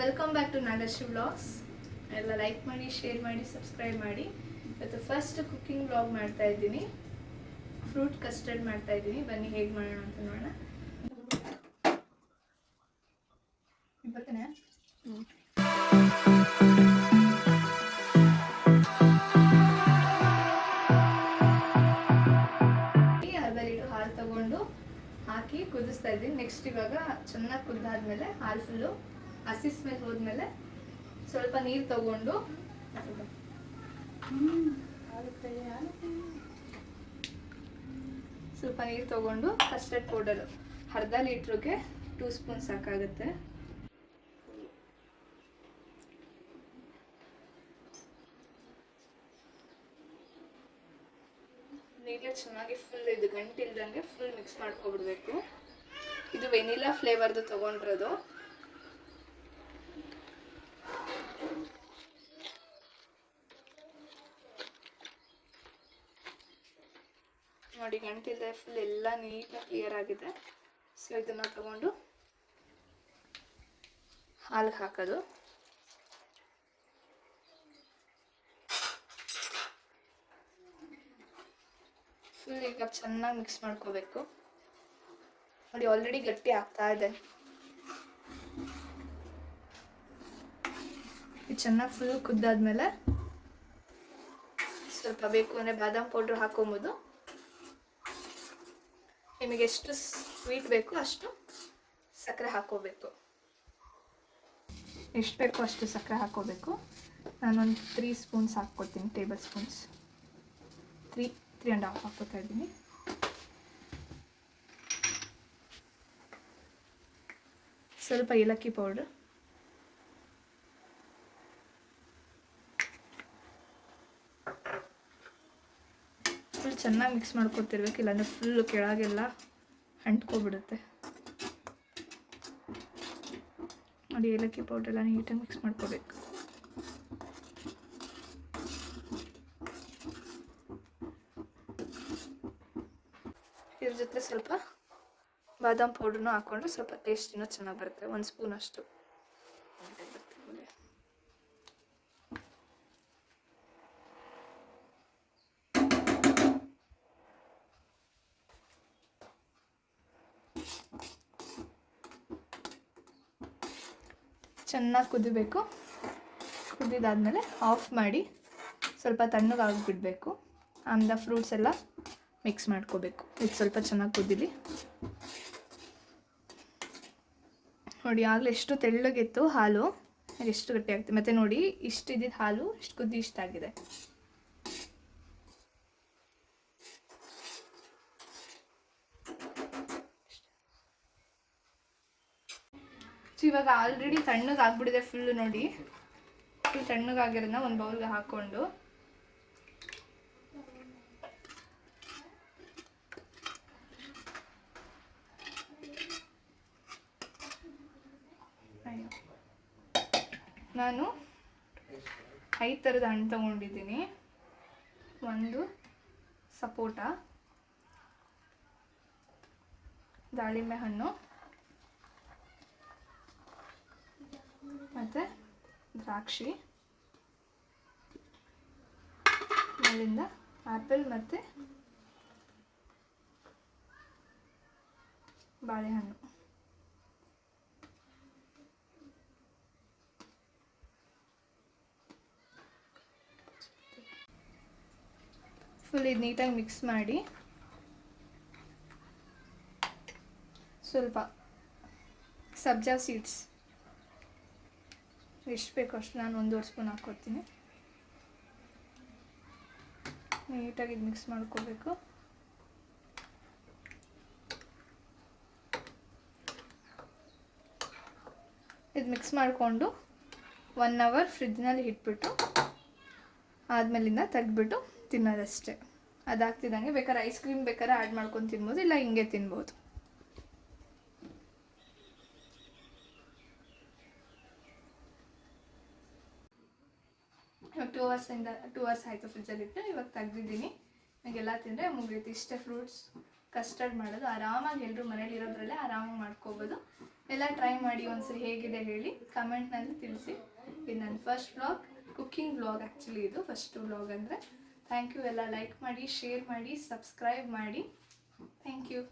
Welcome back to Nagashree vlogs. ಎಲ್ಲ like ಮಾಡಿ, share ಮಾಡಿ, ಸಬ್ಸ್ಕ್ರೈಬ್ ಮಾಡಿ. ಇವತ್ತು ಫಸ್ಟ್ ಕುಕ್ಕಿಂಗ್ ವ್ಲಾಗ್ ಮಾಡ್ತಾ ಇದ್ದೀನಿ. ಫ್ರೂಟ್ ಕಸ್ಟರ್ಡ್ ಮಾಡ್ತಾ ಇದ್ದೀನಿ. ಬನ್ನಿ ಹೇಗೆ ಮಾಡೋಣ ಅಂತ ನೋಡೋಣ. ಬರ್ತೇನೆ. ಅರ್ಧ ಲೀಟರ್ ಹಾಲು ತಗೊಂಡು ಹಾಕಿ ಕುದಿಸ್ತಾ ಇದ್ದೀನಿ. ನೆಕ್ಸ್ಟ್ ಇವಾಗ ಚೆನ್ನಾಗಿ ಕುದ್ದಾದ್ಮೇಲೆ ಹಾಲು ಫುಲ್ಲು ಹಸಿ ಸ್ಮೆಲ್ ಹೋದ್ಮೇಲೆ ಸ್ವಲ್ಪ ನೀರು ತಗೊಂಡು ಕಸ್ಟರ್ಡ್ ಪೌಡರ್ ಅರ್ಧ ಲೀಟ್ರಿಗೆ 2 ಸ್ಪೂನ್ ಸಾಕಾಗುತ್ತೆ. ನೀಟಾಗಿ ಚೆನ್ನಾಗಿ ಫುಲ್ ಇದು ಗಂಟಿಲ್ದಂಗೆ ಫುಲ್ ಮಿಕ್ಸ್ ಮಾಡ್ಕೊಬಿಡ್ಬೇಕು. ಇದು ವೆನಿಲಾ ಫ್ಲೇವರ್ದು ತಗೊಂಡಿರೋದು. ನೋಡಿ, ಗಂಟಿಲ್ದೆ ಫುಲ್ ಎಲ್ಲ ನೀಟಾಗಿ ಕ್ಲಿಯರ್ ಆಗಿದೆ. ಸೊ ಇದನ್ನು ತಗೊಂಡು ಹಾಲಿಗೆ ಹಾಕೋದು. ಫುಲ್ ಈಗ ಚೆನ್ನಾಗಿ ಮಿಕ್ಸ್ ಮಾಡ್ಕೋಬೇಕು. ನೋಡಿ, ಆಲ್ರೆಡಿ ಗಟ್ಟಿ ಆಗ್ತಾ ಇದೆ. ಇದು ಚೆನ್ನಾಗಿ ಫುಲ್ ಕುದ್ದಾದ್ಮೇಲೆ ಸ್ವಲ್ಪ ಬೇಕು ಅಂದರೆ ಬಾದಾಮ್ ಪೌಡ್ರ್ ಹಾಕೊಬೋದು. ನಿಮಗೆ ಎಷ್ಟು ಸ್ವೀಟ್ ಬೇಕು ಅಷ್ಟು ಸಕ್ಕರೆ ಹಾಕೋಬೇಕು. ಎಷ್ಟು ಬೇಕೋ ಅಷ್ಟು ಸಕ್ಕರೆ ಹಾಕೋಬೇಕು. ನಾನೊಂದು 3 ಸ್ಪೂನ್ಸ್ ಹಾಕ್ಕೊತೀನಿ, ಟೇಬಲ್ ಸ್ಪೂನ್ಸ್. 3.5 ಹಾಕ್ಕೊತಾ ಇದ್ದೀನಿ. ಸ್ವಲ್ಪ ಏಲಕ್ಕಿ ಪೌಡ್ರ್, ಫುಲ್ ಚೆನ್ನಾಗಿ ಮಿಕ್ಸ್ ಮಾಡ್ಕೊತಿರ್ಬೇಕು, ಇಲ್ಲಾಂದರೆ ಫುಲ್ಲು ಕೆಳಗೆಲ್ಲ ಅಂಟ್ಕೊಬಿಡುತ್ತೆ. ನೋಡಿ, ಏಲಕ್ಕಿ ಪೌಡ್ರೆಲ್ಲ ನೀಟಾಗಿ ಮಿಕ್ಸ್ ಮಾಡ್ಕೋಬೇಕು. ಇದ್ರ ಜೊತೆ ಸ್ವಲ್ಪ ಬಾದಾಮ್ ಪೌಡ್ರನ್ನೂ ಹಾಕ್ಕೊಂಡ್ರೆ ಸ್ವಲ್ಪ ಟೇಸ್ಟ್ ಇನ್ನೂ ಚೆನ್ನಾಗಿ ಬರುತ್ತೆ. 1 ಸ್ಪೂನ್ ಅಷ್ಟು. ಚೆನ್ನಾಗಿ ಕುದಿಬೇಕು. ಕುದಿದಾದ್ಮೇಲೆ ಆಫ್ ಮಾಡಿ ಸ್ವಲ್ಪ ತಣ್ಣಗಾಗಿ ಬಿಡಬೇಕು. ಆಮೇಲೆ ಫ್ರೂಟ್ಸ್ ಎಲ್ಲ ಮಿಕ್ಸ್ ಮಾಡ್ಕೋಬೇಕು. ಇದು ಸ್ವಲ್ಪ ಚೆನ್ನಾಗಿ ಕುದೀಲಿ. ನೋಡಿ, ಆಗಲೇ ಎಷ್ಟು ತೆಳ್ಳಗಿತ್ತು ಹಾಲು, ಎಷ್ಟು ಗಟ್ಟಿ ಆಗ್ತದೆ. ಮತ್ತು ನೋಡಿ, ಇಷ್ಟು ಇದ್ದಿದ್ದು ಹಾಲು ಇಷ್ಟು ಕುದ್ದಿ ಇಷ್ಟಾಗಿದೆ. ಇವಾಗ ಆಲ್ರೆಡಿ ತಣ್ಣಗೆ ಆಗ್ಬಿಟ್ಟಿದೆ ಫುಲ್ಲು. ನೋಡಿ, ಫುಲ್ ತಣ್ಣಗಾಗಿರೋದನ್ನ ಒಂದು ಬೌಲ್ಗೆ ಹಾಕ್ಕೊಂಡು ನಾನು 5 ಥರದ ಹಣ್ಣು ತಗೊಂಡಿದ್ದೀನಿ. ಒಂದು ಸಪೋಟ, ದಾಳಿಂಬೆ ಹಣ್ಣು, ಮತ್ತು ದ್ರಾಕ್ಷಿ, ಅಲ್ಲಿಂದ ಆ್ಯಪಲ್ ಮತ್ತು ಬಾಳೆಹಣ್ಣು. ಫುಲ್ ಇದು ನೀಟಾಗಿ ಮಿಕ್ಸ್ ಮಾಡಿ ಸ್ವಲ್ಪ ಸಬ್ಜಾ ಸೀಡ್ಸ್ ಎಷ್ಟು ಬೇಕೋ ಅಷ್ಟು ನಾನು 1.5 ಸ್ಪೂನ್ ಹಾಕ್ಕೊತೀನಿ. ನೀಟಾಗಿ ಇದು ಮಿಕ್ಸ್ ಮಾಡ್ಕೋಬೇಕು. ಇದು ಮಿಕ್ಸ್ ಮಾಡಿಕೊಂಡು 1 ಅವರ್ ಫ್ರಿಜ್ನಲ್ಲಿ ಇಟ್ಬಿಟ್ಟು ಆದಮೇಲಿಂದ ತೆಗೆದ್ಬಿಟ್ಟು ತಿನ್ನೋದಷ್ಟೇ. ಅದಾಗ್ತಿದ್ದಂಗೆ ಬೇಕಾದ್ರೆ ಐಸ್ ಕ್ರೀಮ್ ಬೇಕಾದ್ರೆ ಆ್ಯಡ್ ಮಾಡ್ಕೊಂಡು ತಿನ್ಬೋದು, ಇಲ್ಲ ಹಿಂಗೆ ತಿನ್ಬೋದು. ಇವಾಗ 2 ಅವರ್ಸ್ ಆಯಿತು ಫ್ರಿಜ್ಜಲ್ಲಿಟ್ಟು. ಇವಾಗ ತೆಗ್ದಿದ್ದೀನಿ. ನನಗೆಲ್ಲ ತಿಂದರೆ ಮುಗಿಯುತ್ತೆ. ಇಷ್ಟೇ ಫ್ರೂಟ್ಸ್ ಕಸ್ಟರ್ಡ್ ಮಾಡೋದು. ಆರಾಮಾಗಿ ಎಲ್ಲರೂ ಮನೇಲಿ ಇರೋದ್ರಲ್ಲೇ ಆರಾಮಾಗಿ ಮಾಡ್ಕೋಬೋದು. ಎಲ್ಲ ಟ್ರೈ ಮಾಡಿ ಒಂದ್ಸರಿ ಹೇಗಿದೆ ಹೇಳಿ ಕಮೆಂಟ್ನಲ್ಲಿ ತಿಳಿಸಿ. ಇದು ನನ್ನ first vlog, cooking vlog actually, ಇದು ಫಸ್ಟ್ ವ್ಲಾಗ್ ಅಂದರೆ. Thank you. ಎಲ್ಲ ಲೈಕ್ ಮಾಡಿ, ಶೇರ್ ಮಾಡಿ, ಸಬ್ಸ್ಕ್ರೈಬ್ ಮಾಡಿ. Thank you.